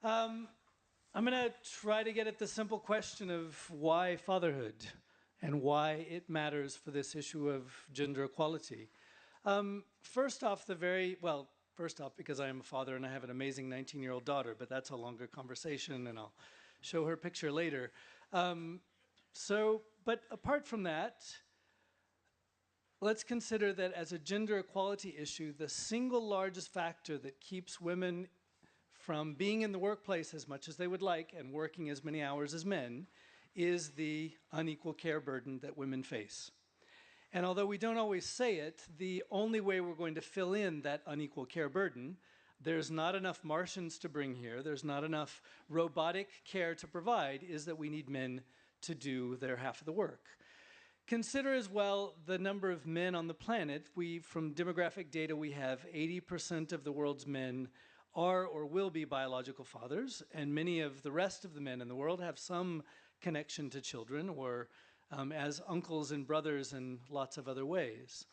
I'm going to try to get at the simple question of why fatherhood and why it matters for this issue of gender equality. First off, because I am a father and I have an amazing 19-year-old daughter, but that's a longer conversation and I'll show her picture later. But apart from that, let's consider that as a gender equality issue, the single largest factor that keeps women from being in the workplace as much as they would like and working as many hours as men is the unequal care burden that women face. And although we don't always say it, the only way we're going to fill in that unequal care burden, there's not enough Martians to bring here, there's not enough robotic care to provide, is that we need men to do their half of the work. Consider as well the number of men on the planet. From demographic data we have, 80% of the world's men are or will be biological fathers, and many of the rest of the men in the world have some connection to children or as uncles and brothers in lots of other ways.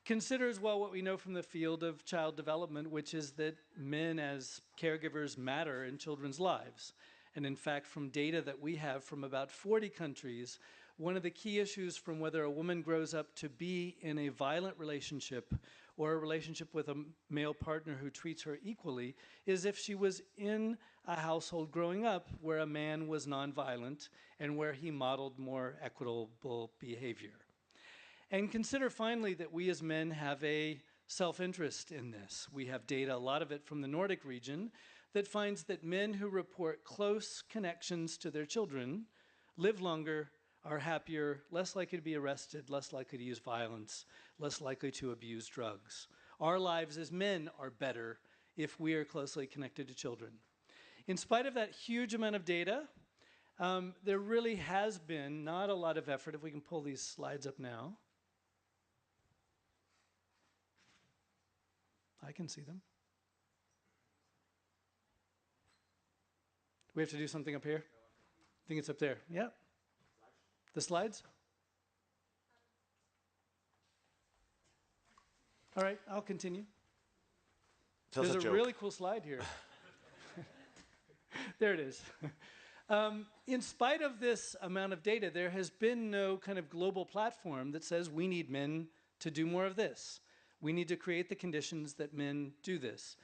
Consider as well what we know from the field of child development, which is that men as caregivers matter in children's lives. And in fact, from data that we have from about 40 countries, one of the key issues from whether a woman grows up to be in a violent relationship or a relationship with a male partner who treats her equally is if she was in a household growing up where a man was nonviolent and where he modeled more equitable behavior. And consider finally that we as men have a self-interest in this. We have data, a lot of it from the Nordic region, that finds that men who report close connections to their children live longer, are happier, less likely to be arrested, less likely to use violence, less likely to abuse drugs. Our lives as men are better if we are closely connected to children. In spite of that huge amount of data, there really has been not a lot of effort. If we can pull these slides up now. I can see them. Do we have to do something up here? I think it's up there. Yeah. The slides? All right, I'll continue. There's a really cool slide here. There it is. In spite of this amount of data, there has been no kind of global platform that says we need men to do more of this. We need to create the conditions that men do this.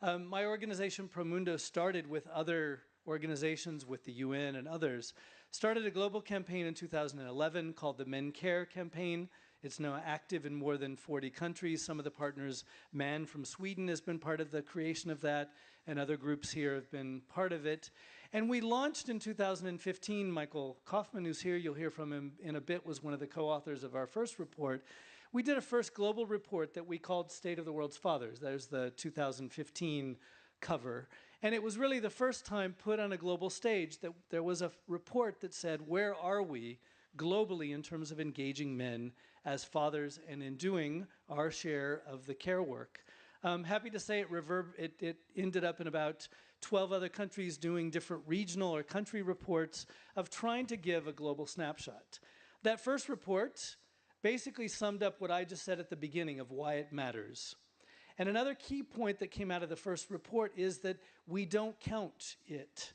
My organization, Promundo, started with other organizations, with the UN and others, started a global campaign in 2011 called the Men Care Campaign. It's now active in more than 40 countries. Some of the partners, Man from Sweden has been part of the creation of that, and other groups here have been part of it. And we launched in 2015, Michael Kaufman, who's here, you'll hear from him in a bit, was one of the co-authors of our first report. We did a first global report that we called State of the World's Fathers. There's the 2015 cover. And it was really the first time put on a global stage that there was a report that said, where are we globally in terms of engaging men as fathers and in doing our share of the care work? I'm happy to say it ended up in about 12 other countries doing different regional or country reports of trying to give a global snapshot. That first report basically summed up what I just said at the beginning of why it matters. And another key point that came out of the first report is that we don't count it.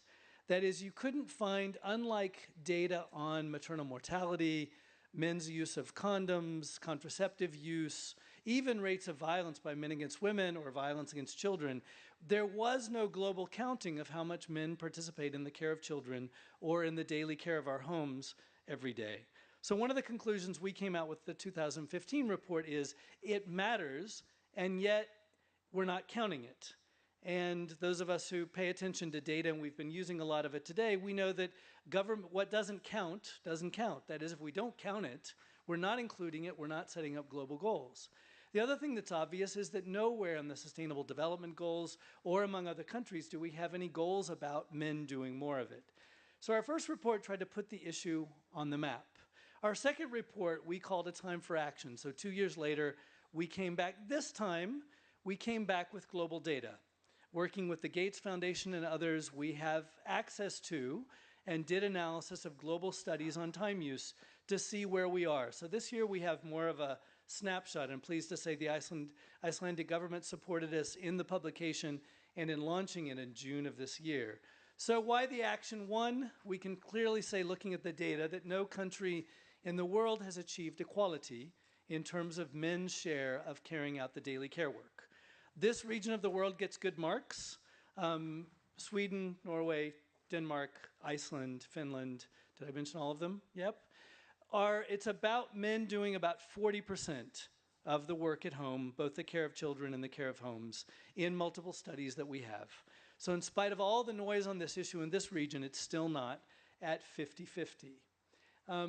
That is, you couldn't find, unlike data on maternal mortality, men's use of condoms, contraceptive use, even rates of violence by men against women or violence against children, there was no global counting of how much men participate in the care of children or in the daily care of our homes every day. So one of the conclusions we came out with the 2015 report is it matters, and yet we're not counting it. And those of us who pay attention to data, and we've been using a lot of it today, we know that government, what doesn't count. That is, if we don't count it, we're not including it, we're not setting up global goals. The other thing that's obvious is that nowhere in the Sustainable Development Goals or among other countries do we have any goals about men doing more of it. So our first report tried to put the issue on the map. Our second report we called A Time for Action. So 2 years later, we came back. This time, we came back with global data. Working with the Gates Foundation and others, we have access to and did analysis of global studies on time use to see where we are. So this year we have more of a snapshot. I'm pleased to say the Icelandic government supported us in the publication and in launching it in June of this year. So why the action? One, we can clearly say, looking at the data, that no country in the world has achieved equality in terms of men's share of carrying out the daily care work. This region of the world gets good marks. Sweden, Norway, Denmark, Iceland, Finland, did I mention all of them? Yep. It's about men doing about 40% of the work at home, both the care of children and the care of homes, in multiple studies that we have. So in spite of all the noise on this issue in this region, it's still not at 50-50.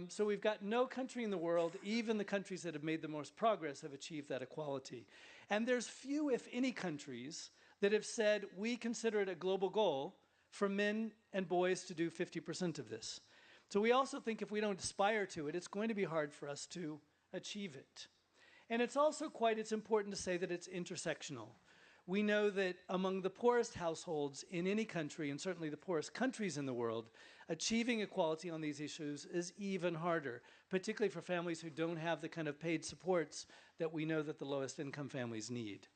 So we've got no country in the world, even the countries that have made the most progress, have achieved that equality. And there's few, if any, countries that have said, we consider it a global goal for men and boys to do 50% of this. So we also think if we don't aspire to it, it's going to be hard for us to achieve it. And it's also it's important to say that it's intersectional. We know that among the poorest households in any country, and certainly the poorest countries in the world, achieving equality on these issues is even harder, particularly for families who don't have the kind of paid supports that we know that the lowest income families need.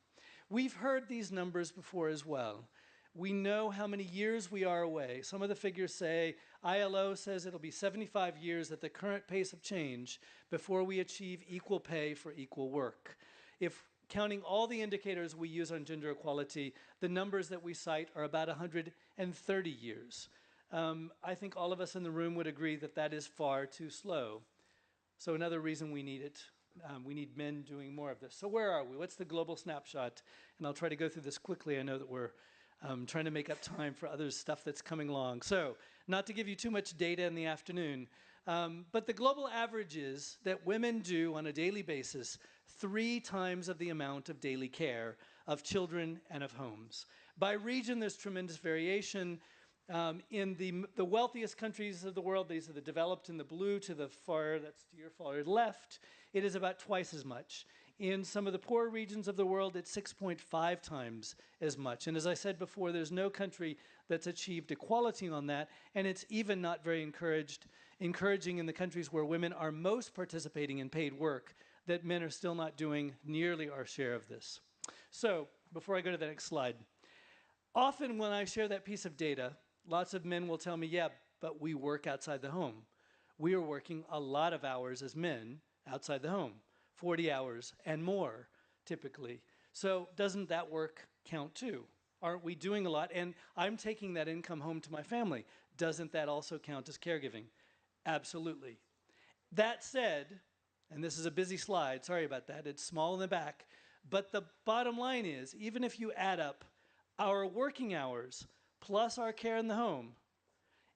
We've heard these numbers before as well. We know how many years we are away. Some of the figures say, ILO says it'll be 75 years at the current pace of change before we achieve equal pay for equal work. If counting all the indicators we use on gender equality, the numbers that we cite are about 130 years. I think all of us in the room would agree that that is far too slow. So another reason we need it. We need men doing more of this. So where are we? What's the global snapshot? And I'll try to go through this quickly. I know that we're trying to make up time for other stuff that's coming along. So not to give you too much data in the afternoon, but the global average is that women do on a daily basis 3 times of the amount of daily care of children and of homes. By region, there's tremendous variation. In the wealthiest countries of the world, these are the developed in the blue to the far, that's to your far left, it is about twice as much. In some of the poorer regions of the world, it's 6.5 times as much. And as I said before, there's no country that's achieved equality on that, and it's even not very encouraging in the countries where women are most participating in paid work, that men are still not doing nearly our share of this. So, before I go to the next slide, often when I share that piece of data, lots of men will tell me, yeah, but we work outside the home. We are working a lot of hours as men outside the home, 40 hours and more, typically. So doesn't that work count too? Aren't we doing a lot? And I'm taking that income home to my family. Doesn't that also count as caregiving? Absolutely. That said, and this is a busy slide, sorry about that, it's small in the back, but the bottom line is, even if you add up our working hours plus our care in the home,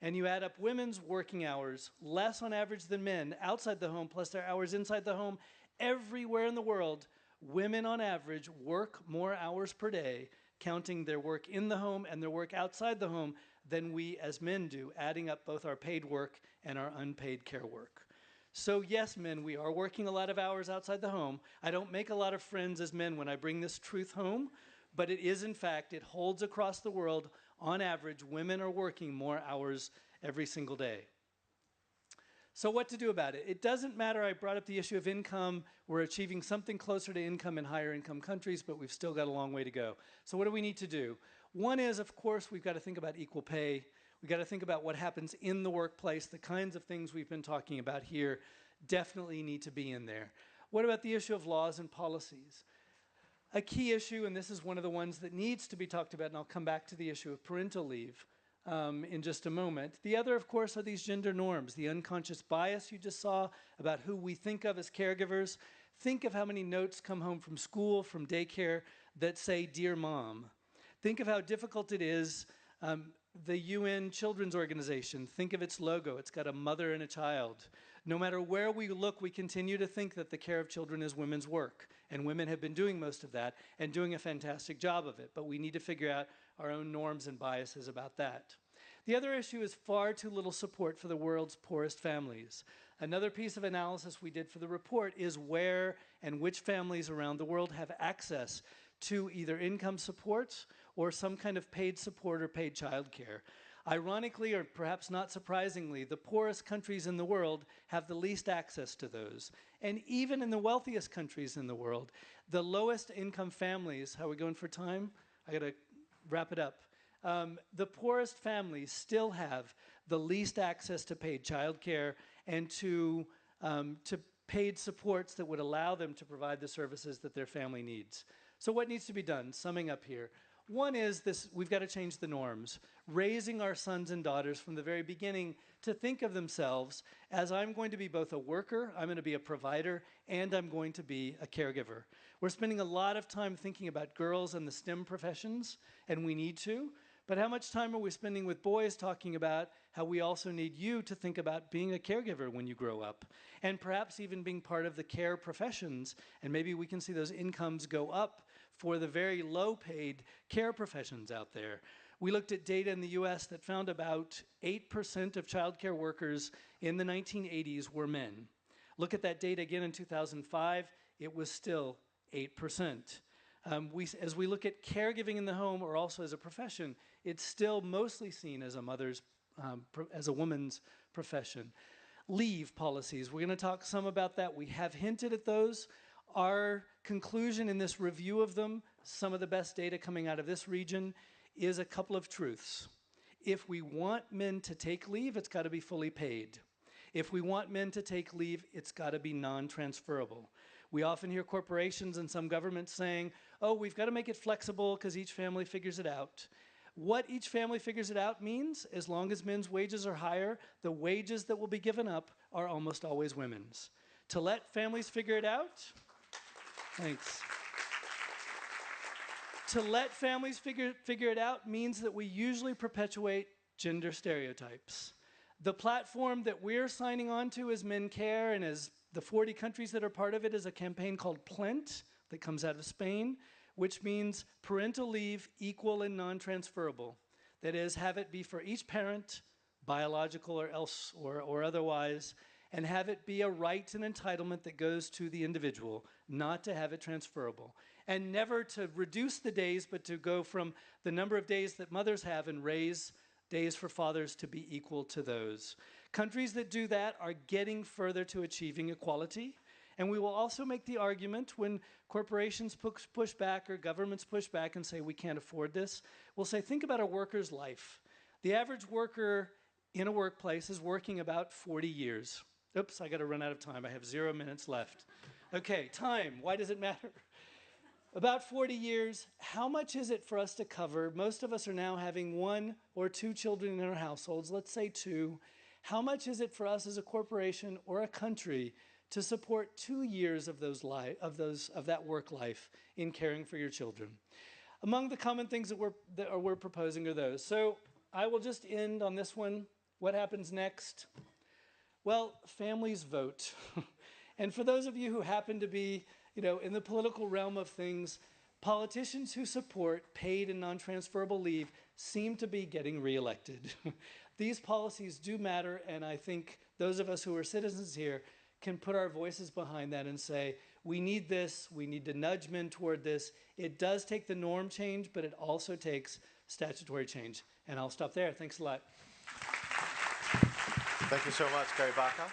and you add up women's working hours, less on average than men outside the home, plus their hours inside the home, everywhere in the world, women on average work more hours per day, counting their work in the home and their work outside the home, than we as men do, adding up both our paid work and our unpaid care work. So yes, men, we are working a lot of hours outside the home. I don't make a lot of friends as men when I bring this truth home, but it is, in fact, it holds across the world. On average, women are working more hours every single day. So what to do about it? It doesn't matter, I brought up the issue of income. We're achieving something closer to income in higher income countries, but we've still got a long way to go. So what do we need to do? One is, of course, we've got to think about equal pay. We've got to think about what happens in the workplace. The kinds of things we've been talking about here definitely need to be in there. What about the issue of laws and policies? A key issue, and this is one of the ones that needs to be talked about, and I'll come back to the issue of parental leave in just a moment. The other, of course, are these gender norms, the unconscious bias you just saw about who we think of as caregivers. Think of how many notes come home from school, from daycare, that say, "Dear Mom." Think of how difficult it is. The UN Children's Organization, think of its logo. It's got a mother and a child. No matter where we look, we continue to think that the care of children is women's work. And women have been doing most of that and doing a fantastic job of it. But we need to figure out our own norms and biases about that. The other issue is far too little support for the world's poorest families. Another piece of analysis we did for the report is where and which families around the world have access to either income support or some kind of paid support or paid childcare. Ironically, or perhaps not surprisingly, the poorest countries in the world have the least access to those. And even in the wealthiest countries in the world, the lowest income families, how are we going for time? I gotta wrap it up. The poorest families still have the least access to paid childcare and to paid supports that would allow them to provide the services that their family needs. So what needs to be done? Summing up here. One is this: we've got to change the norms, raising our sons and daughters from the very beginning to think of themselves as, I'm going to be both a worker, I'm going to be a provider, and I'm going to be a caregiver. We're spending a lot of time thinking about girls and the STEM professions, and we need to, but how much time are we spending with boys talking about how we also need you to think about being a caregiver when you grow up, and perhaps even being part of the care professions, and maybe we can see those incomes go up for the very low-paid care professions out there. We looked at data in the US that found about 8% of childcare workers in the 1980s were men. Look at that data again in 2005, it was still 8%. As we look at caregiving in the home, or also as a profession, it's still mostly seen as a woman's profession. Leave policies, we're going to talk some about that. We have hinted at those. Our conclusion in this review of them, some of the best data coming out of this region, is a couple of truths. If we want men to take leave, it's got to be fully paid. If we want men to take leave, it's got to be non-transferable. We often hear corporations and some governments saying, oh, we've got to make it flexible because each family figures it out. What each family figures it out means, as long as men's wages are higher, the wages that will be given up are almost always women's. To let families figure it out, thanks. To let families figure it out means that we usually perpetuate gender stereotypes. The platform that we're signing on to as Men Care, and as the 40 countries that are part of it, is a campaign called PLENT that comes out of Spain, which means parental leave equal and non-transferable. That is, have it be for each parent, biological or else or otherwise, and have it be a right and entitlement that goes to the individual, not to have it transferable. And never to reduce the days, but to go from the number of days that mothers have and raise days for fathers to be equal to those. Countries that do that are getting further to achieving equality. And we will also make the argument when corporations push back or governments push back and say we can't afford this, we'll say, think about a worker's life. The average worker in a workplace is working about 40 years. Oops, I got to run out of time. I have 0 minutes left. Okay, time. Why does it matter? About 40 years. How much is it for us to cover? Most of us are now having 1 or 2 children in our households. Let's say 2. How much is it for us as a corporation or a country to support 2 years of that work life in caring for your children? Among the common things that we're proposing are those. So I will just end on this one. What happens next? Well, families vote. And for those of you who happen to be, in the political realm of things, politicians who support paid and non-transferable leave seem to be getting reelected. These policies do matter, and I think those of us who are citizens here can put our voices behind that and say, we need this, we need to nudge men toward this. It does take the norm change, but it also takes statutory change. And I'll stop there. Thanks a lot. Thank you so much, Gary Barker.